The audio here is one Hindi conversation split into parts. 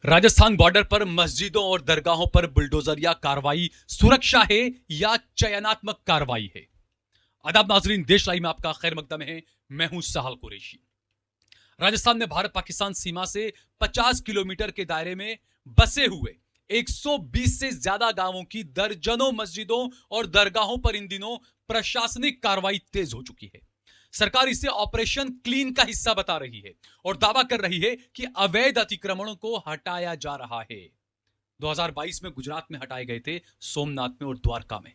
राजस्थान बॉर्डर पर मस्जिदों और दरगाहों पर बुलडोजर या कार्रवाई सुरक्षा है या चयनात्मक कार्रवाई है। आदाब नाजरीन, देश लाइव में आपका खैर मकदम है। मैं हूं साहल कुरैशी। राजस्थान में भारत पाकिस्तान सीमा से 50 किलोमीटर के दायरे में बसे हुए 120 से ज्यादा गांवों की दर्जनों मस्जिदों और दरगाहों पर इन दिनों प्रशासनिक कार्रवाई तेज हो चुकी है। सरकार इसे ऑपरेशन क्लीन का हिस्सा बता रही है और दावा कर रही है कि अवैध अतिक्रमणों को हटाया जा रहा है। 2022 में गुजरात में हटाए गए थे, सोमनाथ में और द्वारका में।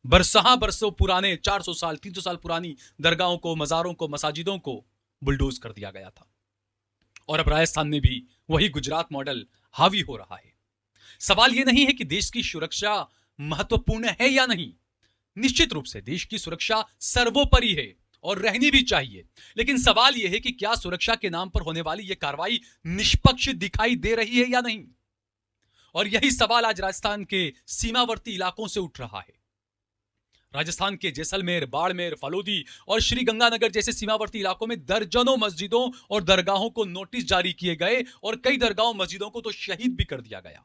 बरसों पुराने 400 साल 300 साल पुरानी दरगाहों को, मजारों को, मसाजिदों को बुलडोज कर दिया गया था और अब राजस्थान में भी वही गुजरात मॉडल हावी हो रहा है। सवाल यह नहीं है कि देश की सुरक्षा महत्वपूर्ण है या नहीं। निश्चित रूप से देश की सुरक्षा सर्वोपरि है और रहनी भी चाहिए, लेकिन सवाल यह है कि क्या सुरक्षा के नाम पर होने वाली यह कार्रवाई निष्पक्ष दिखाई दे रही है या नहीं। और यही सवाल आज राजस्थान के सीमावर्ती इलाकों से उठ रहा है। राजस्थान के जैसलमेर, बाड़मेर, फलोदी और श्रीगंगानगर जैसे सीमावर्ती इलाकों में दर्जनों मस्जिदों और दरगाहों को नोटिस जारी किए गए और कई दरगाहों मस्जिदों को तो शहीद भी कर दिया गया।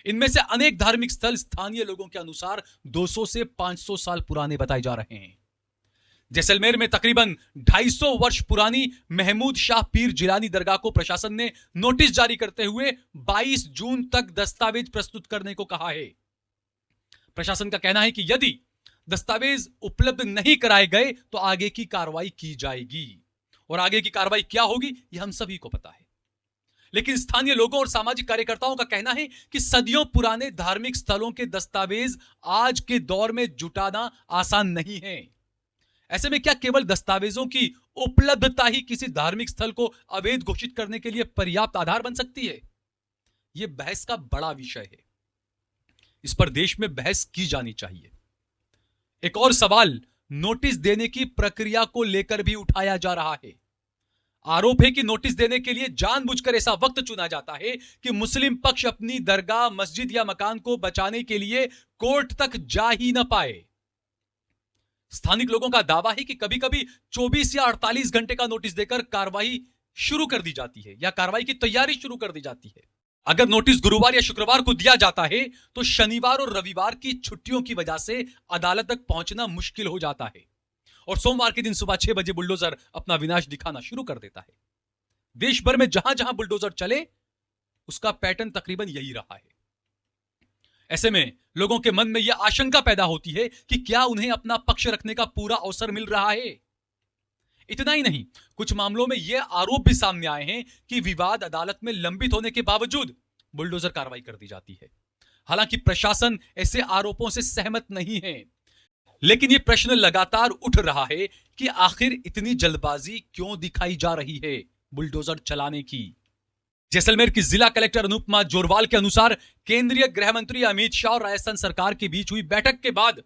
इनमें से अनेक धार्मिक स्थल स्थानीय लोगों के अनुसार 200 से 500 साल पुराने बताए जा रहे हैं। जैसलमेर में तकरीबन 250 वर्ष पुरानी महमूद शाह पीर जिलानी दरगाह को प्रशासन ने नोटिस जारी करते हुए 22 जून तक दस्तावेज प्रस्तुत करने को कहा है। प्रशासन का कहना है कि यदि दस्तावेज उपलब्ध नहीं कराए गए तो आगे की कार्रवाई की जाएगी और आगे की कार्रवाई क्या होगी यह हम सभी को पता है। लेकिन स्थानीय लोगों और सामाजिक कार्यकर्ताओं का कहना है कि सदियों पुराने धार्मिक स्थलों के दस्तावेज आज के दौर में जुटाना आसान नहीं है। ऐसे में क्या केवल दस्तावेजों की उपलब्धता ही किसी धार्मिक स्थल को अवैध घोषित करने के लिए पर्याप्त आधार बन सकती है? यह बहस का बड़ा विषय है। इस पर देश में बहस की जानी चाहिए। एक और सवाल नोटिस देने की प्रक्रिया को लेकर भी उठाया जा रहा है। आरोप है कि नोटिस देने के लिए जानबूझकर ऐसा वक्त चुना जाता है कि मुस्लिम पक्ष अपनी दरगाह, मस्जिद या मकान को बचाने के लिए कोर्ट तक जा ही न पाए। स्थानिक लोगों का दावा है कि कभी कभी 24 या 48 घंटे का नोटिस देकर कार्रवाई शुरू कर दी जाती है या कार्रवाई की तैयारी शुरू कर दी जाती है। अगर नोटिस गुरुवार या शुक्रवार को दिया जाता है तो शनिवार और रविवार की छुट्टियों की वजह से अदालत तक पहुंचना मुश्किल हो जाता है और सोमवार के दिन सुबह 6 बजे बुलडोजर अपना विनाश दिखाना शुरू कर देता है। देश भर में जहां जहां बुलडोजर चले उसका पैटर्न तकरीबन यही रहा है। ऐसे में लोगों के मन में यह आशंका पैदा होती है कि क्या उन्हें अपना पक्ष रखने का पूरा अवसर मिल रहा है। इतना ही नहीं, कुछ मामलों में यह आरोप भी सामने आए हैं कि विवाद अदालत में लंबित होने के बावजूद बुलडोजर कार्रवाई कर दी जाती है। हालांकि प्रशासन ऐसे आरोपों से सहमत नहीं है, लेकिन यह प्रश्न लगातार उठ रहा है कि आखिर इतनी जल्दबाजी क्यों दिखाई जा रही है बुलडोजर चलाने की। जैसलमेर की जिला कलेक्टर अनुपमा जोरवाल के अनुसार केंद्रीय गृह मंत्री अमित शाह और राजस्थान सरकार के बीच हुई बैठक के बाद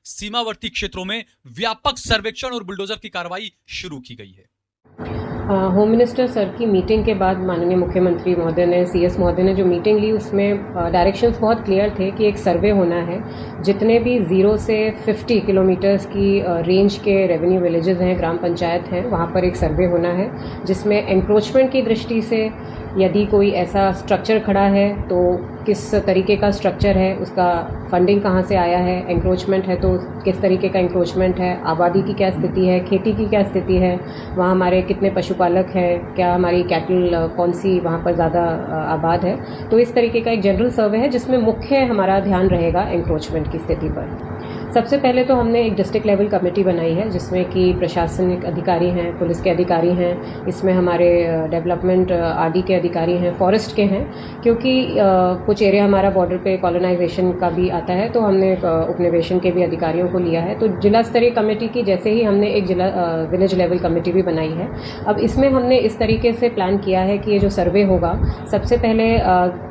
सीमावर्ती क्षेत्रों में व्यापक सर्वेक्षण और बुलडोजर की कार्रवाई शुरू की गई है। होम मिनिस्टर सर की मीटिंग के बाद माननीय मुख्यमंत्री महोदय ने, सीएस महोदय ने जो मीटिंग ली उसमें डायरेक्शंस बहुत क्लियर थे कि एक सर्वे होना है। जितने भी 0 से 50 किलोमीटर्स की रेंज के रेवेन्यू विलेजेस हैं, ग्राम पंचायत हैं, वहाँ पर एक सर्वे होना है जिसमें एंक्रोचमेंट की दृष्टि से यदि कोई ऐसा स्ट्रक्चर खड़ा है तो किस तरीके का स्ट्रक्चर है, उसका फंडिंग कहाँ से आया है, एंक्रोचमेंट है तो किस तरीके का एंक्रोचमेंट है, आबादी की क्या स्थिति है, खेती की क्या स्थिति है, वहाँ हमारे कितने पशुपालक हैं, क्या हमारी कैटल कौन सी वहाँ पर ज़्यादा आबाद है। तो इस तरीके का एक जनरल सर्वे है जिसमें मुख्य हमारा ध्यान रहेगा एंक्रोचमेंट की स्थिति पर। सबसे पहले तो हमने एक डिस्ट्रिक्ट लेवल कमेटी बनाई है जिसमें कि प्रशासनिक अधिकारी हैं, पुलिस के अधिकारी हैं, इसमें हमारे डेवलपमेंट आरडी के अधिकारी हैं, फॉरेस्ट के हैं, क्योंकि कुछ एरिया हमारा बॉर्डर पे कॉलोनाइजेशन का भी आता है तो हमने उपनिवेशन के भी अधिकारियों को लिया है। तो जिला स्तरीय कमेटी की जैसे ही हमने एक जिला विलेज लेवल कमेटी भी बनाई है। अब इसमें हमने इस तरीके से प्लान किया है कि ये जो सर्वे होगा, सबसे पहले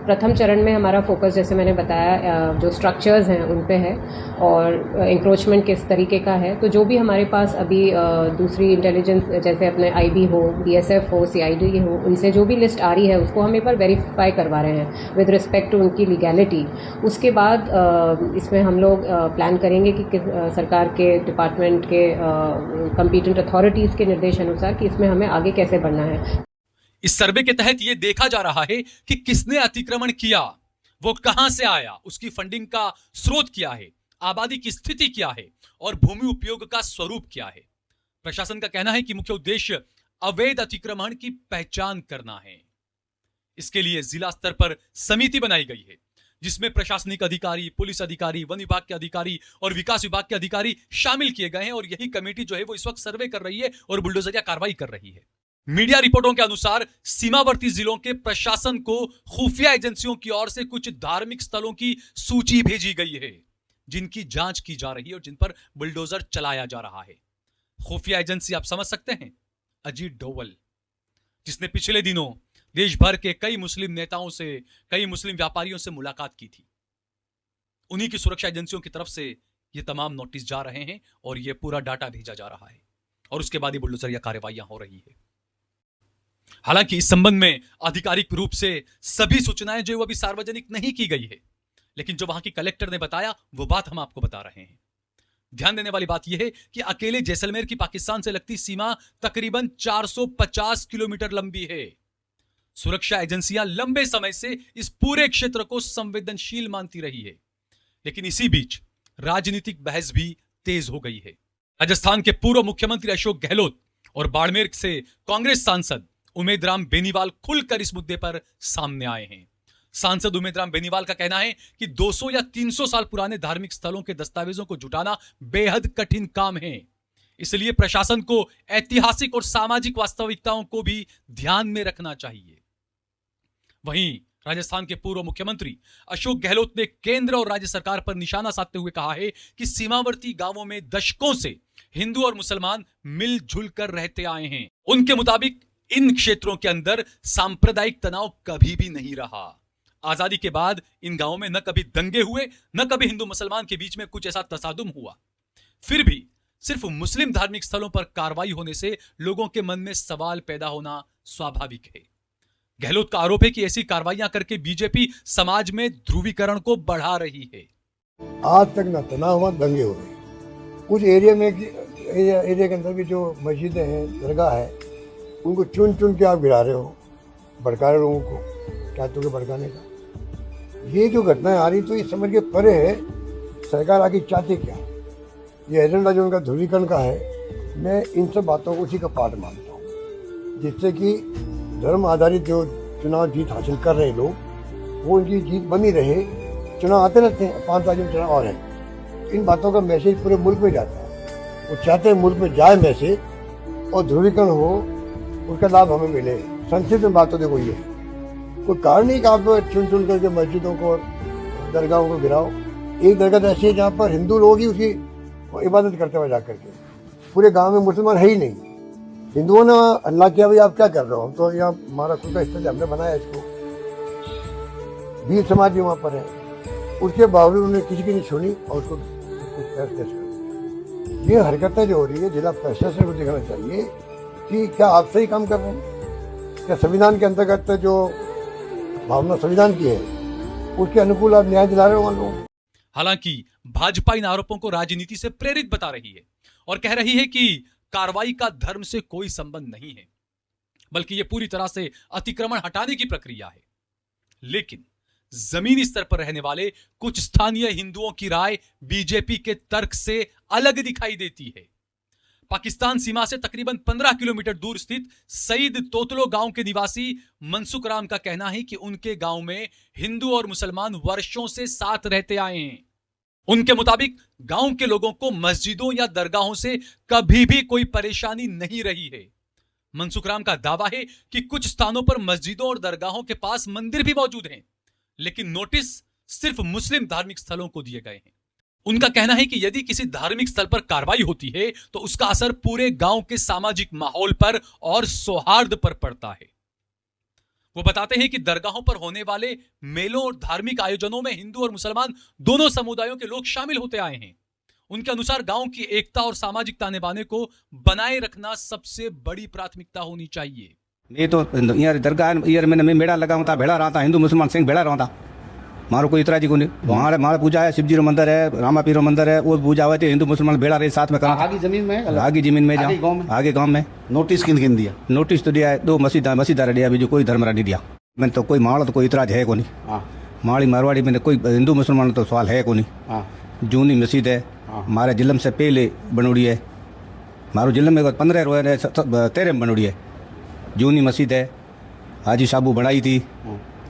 प्रथम चरण में हमारा फोकस जैसे मैंने बताया जो स्ट्रक्चर्स हैं उन पे है और इंक्रोचमेंट किस तरीके का है। तो जो भी हमारे पास अभी दूसरी इंटेलिजेंस जैसे अपने आईबी हो, बीएसएफ हो, सीआईडी हो, उनसे जो भी लिस्ट आ रही है उसको हम एक बार वेरीफाई करवा रहे हैं विद रिस्पेक्ट टू उनकी लीगैलिटी। उसके बाद इसमें हम लोग प्लान करेंगे कि सरकार के डिपार्टमेंट के कम्पिटेंट अथॉरिटीज़ के निर्देश अनुसार कि इसमें हमें आगे कैसे बढ़ना है। इस सर्वे के तहत यह देखा जा रहा है कि किसने अतिक्रमण किया, वो कहां से आया, उसकी फंडिंग का स्रोत क्या है, आबादी की स्थिति क्या है और भूमि उपयोग का स्वरूप क्या है। प्रशासन का कहना है कि मुख्य उद्देश्य अवैध अतिक्रमण की पहचान करना है। इसके लिए जिला स्तर पर समिति बनाई गई है जिसमें प्रशासनिक अधिकारी, पुलिस अधिकारी, वन विभाग के अधिकारी और विकास विभाग के अधिकारी शामिल किए गए हैं और यही कमेटी जो है वो इस वक्त सर्वे कर रही है और बुलडोजरिया कार्रवाई कर रही है। मीडिया रिपोर्टों के अनुसार सीमावर्ती जिलों के प्रशासन को खुफिया एजेंसियों की ओर से कुछ धार्मिक स्थलों की सूची भेजी गई है जिनकी जांच की जा रही है और जिन पर बुलडोजर चलाया जा रहा है। खुफिया एजेंसी आप समझ सकते हैं, अजीत डोवल, जिसने पिछले दिनों देश भर के कई मुस्लिम नेताओं से, कई मुस्लिम व्यापारियों से मुलाकात की थी। उन्हीं की सुरक्षा एजेंसियों की तरफ से ये तमाम नोटिस जा रहे हैं और ये पूरा डाटा भेजा जा रहा है और उसके बाद ही बुलडोजरिया कार्रवाइयां हो रही है। हालांकि इस संबंध में आधिकारिक रूप से सभी सूचनाएं जो अभी सार्वजनिक नहीं की गई है, लेकिन जो वहां की कलेक्टर ने बताया वो बात हम आपको बता रहे हैं। ध्यान देने वाली बात यह है कि अकेले जैसलमेर की पाकिस्तान से लगती सीमा तकरीबन 450 किलोमीटर लंबी है। सुरक्षा एजेंसियां लंबे समय से इस पूरे क्षेत्र को संवेदनशील मानती रही है, लेकिन इसी बीच राजनीतिक बहस भी तेज हो गई है। राजस्थान के पूर्व मुख्यमंत्री अशोक गहलोत और बाड़मेर से कांग्रेस सांसद उमेद राम बेनीवाल खुलकर इस मुद्दे पर सामने आए हैं। सांसद उमेद राम बेनीवाल का कहना है कि 200 या 300 साल पुराने धार्मिक स्थलों के दस्तावेजों को जुटाना बेहद कठिन काम है, इसलिए प्रशासन को ऐतिहासिक और सामाजिक वास्तविकताओं को भी ध्यान में रखना चाहिए। वहीं राजस्थान के पूर्व मुख्यमंत्री अशोक गहलोत ने केंद्र और राज्य सरकार पर निशाना साधते हुए कहा है कि सीमावर्ती गांवों में दशकों से हिंदू और मुसलमान मिलजुल कर रहते आए हैं। उनके मुताबिक इन क्षेत्रों के अंदर सांप्रदायिक तनाव कभी भी नहीं रहा। आजादी के बाद इन गांवों में न कभी दंगे हुए, न कभी हिंदू मुसलमान के बीच में कुछ ऐसा तसादुम हुआ। फिर भी सिर्फ मुस्लिम धार्मिक स्थलों पर कार्रवाई होने से लोगों के मन में सवाल पैदा होना स्वाभाविक है। गहलोत का आरोप है कि ऐसी कार्रवाइयां करके बीजेपी समाज में ध्रुवीकरण को बढ़ा रही है। आज तक न तनाव हुआ, दंगे हो रहे। कुछ एरिया के अंदर भी जो मस्जिदें हैं, दरगाह है, उनको चुन चुन के आप गिरा रहे हो, भड़का रहे लोगों को, क्या तो भड़काने का। ये जो घटनाएं आ रही तो ये समझ के परे है सरकार आगे चाहती क्या। ये एजेंडा जो उनका ध्रुवीकरण का है, मैं इन सब बातों को उसी का पार्ट मानता हूँ, जिससे कि धर्म आधारित जो चुनाव जीत हासिल कर रहे लोग, वो उनकी जीत बनी रहे। चुनाव आते रहते हैं, 5 राज्यों में चुनाव और है। इन बातों का मैसेज पूरे मुल्क में जाता है। वो चाहते हैं मुल्क में जाए मैसेज और ध्रुवीकरण हो, उसका लाभ हमें मिले। संक्षिप्त में बात तो देखो ये है, कोई कारण नहीं कि आप चुन चुन करके मस्जिदों को और दरगाहों को गिराओ। एक दरगाह तो ऐसी है जहाँ पर हिंदू लोग ही उसकी इबादत करते हुए जा करके, पूरे गांव में मुसलमान है ही नहीं। हिंदुओं ने अल्लाह किया, भाई आप क्या कर रहे हो, तो यहाँ हमारा खुद का स्थल हमने बनाया इसको, वीर समाज भी वहाँ पर है। उसके बावजूद उन्होंने किसी की नहीं सुनी और उसको पेश कर। ये हरकतें जो हो रही है, जिला प्रशासन को देखना चाहिए कि क्या आप सही काम कर रहे हैं, क्या संविधान के अंतर्गत जो भावना संविधान की है उसके अनुकूल आप न्याय दिला रहे हो लोगों। हालांकि भाजपा इन आरोपों को राजनीति से प्रेरित बता रही है और कह रही है कि कार्रवाई का धर्म से कोई संबंध नहीं है, बल्कि यह पूरी तरह से अतिक्रमण हटाने की प्रक्रिया है। लेकिन जमीनी स्तर पर रहने वाले कुछ स्थानीय हिंदुओं की राय बीजेपी के तर्क से अलग दिखाई देती है। पाकिस्तान सीमा से तकरीबन 15 किलोमीटर दूर स्थित सईद तोतलो गांव के निवासी मनसुख राम का कहना है कि उनके गांव में हिंदू और मुसलमान वर्षों से साथ रहते आए हैं। उनके मुताबिक गांव के लोगों को मस्जिदों या दरगाहों से कभी भी कोई परेशानी नहीं रही है। मनसुख राम का दावा है कि कुछ स्थानों पर मस्जिदों और दरगाहों के पास मंदिर भी मौजूद हैं, लेकिन नोटिस सिर्फ मुस्लिम धार्मिक स्थलों को दिए गए हैं। उनका कहना है कि यदि किसी धार्मिक स्थल पर कार्रवाई होती है तो उसका असर पूरे गांव के सामाजिक माहौल पर और सौहार्द पर पड़ता है। वो बताते हैं कि दरगाहों पर होने वाले मेलों और धार्मिक आयोजनों में हिंदू और मुसलमान दोनों समुदायों के लोग शामिल होते आए हैं। उनके अनुसार गांव की एकता और सामाजिक ताने बाने को बनाए रखना सबसे बड़ी प्राथमिकता होनी चाहिए। ये तो यार दरगाह यार मैंने मेड़ा लगा था, भेड़ा रहा था, हिंदू मुसलमान सिंह भेड़ा रहा था। मारो कोई इतराजी को नहीं। हमारे हमारा पूजा है, शिव जी रो मंदिर है, रामा पीर रो मंदिर है, वो पूजा हुए थे, हिंदू मुसलमान भेड़ा रहे साथ में करा। आगे जमीन में आगे जमीन में आगे गांव में? आगे गांव में। नोटिस किन किन दिया? नोटिस तो दिया है, 2 मसीदार दिया, भी जो कोई धर्मरा नहीं दिया। मैंने तो कोई माड़ा तो कोई इतराज है को नहीं। हाँ माड़ी मारवाड़ी में कोई हिंदू मुसलमान तो सवाल है को नहीं। हाँ जूनी मस्जिद है, हमारे जिलम से पहले बनोड़ी है, मारो जिले में 15 रोए 13 में बनोड़ी है। जूनी मस्जिद है, हाजी साबू बनाई थी।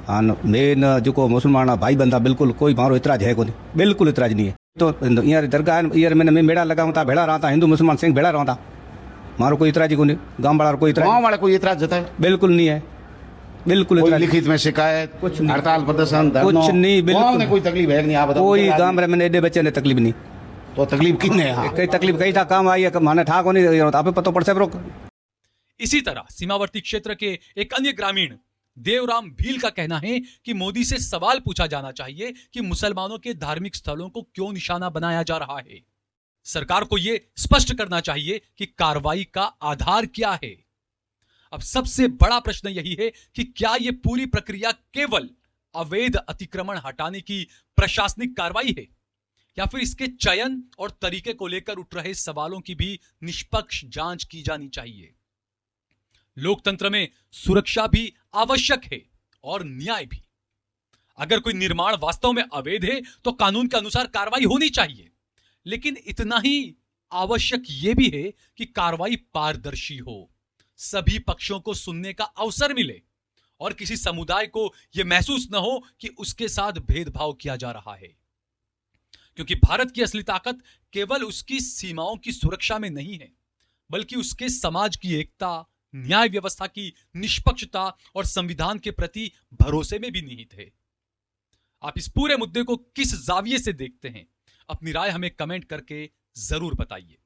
हाँ मेन जो मुसलमान भाई बंदा बिल्कुल कोई मारो इतराज है को नहीं, बिल्कुल इतराज नहीं है। तो यार दरगाह यार मैंने मेड़ा लगाऊँ था, भेड़ा रहा था, हिंदू मुसलमान सिंह भेड़ा रहा था, मारो कोई इतराज को नहीं। गाँव वाला कोई इतराज, गाँव वाला कोई इतराज जताए? बिल्कुल नहीं है, बिल्कुल कोई इतराज। लिखित में शिकायत, कुछ नहीं, हड़ताल प्रदर्शन, धरना? कुछ नहीं, गाँव बिल्कुल ने कोई तकलीफ है कि नहीं? आप बताओ। कोई गाँव में मैंने एडे बच्चे ने तकलीफ नहीं। तो तकलीफ कितने है? कई तकलीफ कई था, काम आई है, माने ठा को नहीं, आप पता पड़ से। इसी तरह सीमावर्ती क्षेत्र के एक अन्य ग्रामीण देवराम भील का कहना है कि मोदी से सवाल पूछा जाना चाहिए कि मुसलमानों के धार्मिक स्थलों को क्यों निशाना बनाया जा रहा है। सरकार को यह स्पष्ट करना चाहिए कि कार्रवाई का आधार क्या है। अब सबसे बड़ा प्रश्न यही है कि क्या यह पूरी प्रक्रिया केवल अवैध अतिक्रमण हटाने की प्रशासनिक कार्रवाई है या फिर इसके चयन और तरीके को लेकर उठ रहे सवालों की भी निष्पक्ष जांच की जानी चाहिए। लोकतंत्र में सुरक्षा भी आवश्यक है और न्याय भी। अगर कोई निर्माण वास्तव में अवैध है तो कानून के अनुसार कार्रवाई होनी चाहिए, लेकिन इतना ही आवश्यक यह भी है कि कार्रवाई पारदर्शी हो, सभी पक्षों को सुनने का अवसर मिले और किसी समुदाय को यह महसूस न हो कि उसके साथ भेदभाव किया जा रहा है। क्योंकि भारत की असली ताकत केवल उसकी सीमाओं की सुरक्षा में नहीं है, बल्कि उसके समाज की एकता, न्याय व्यवस्था की निष्पक्षता और संविधान के प्रति भरोसे में भी निहित है। आप इस पूरे मुद्दे को किस जाविये से देखते हैं, अपनी राय हमें कमेंट करके जरूर बताइए।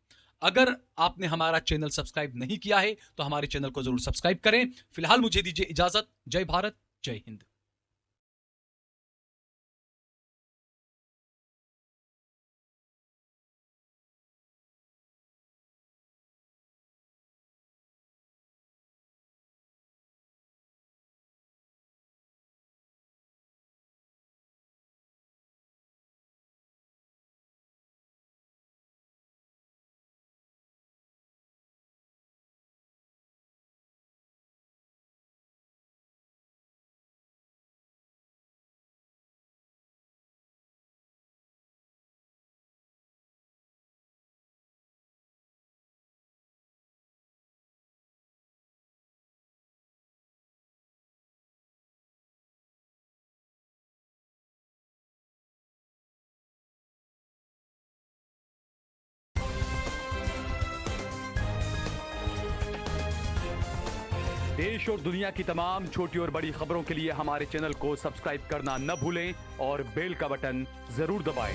अगर आपने हमारा चैनल सब्सक्राइब नहीं किया है तो हमारे चैनल को जरूर सब्सक्राइब करें। फिलहाल मुझे दीजिए इजाजत। जय भारत, जय हिंद। देश और दुनिया की तमाम छोटी और बड़ी खबरों के लिए हमारे चैनल को सब्सक्राइब करना न भूलें और बेल का बटन जरूर दबाएं।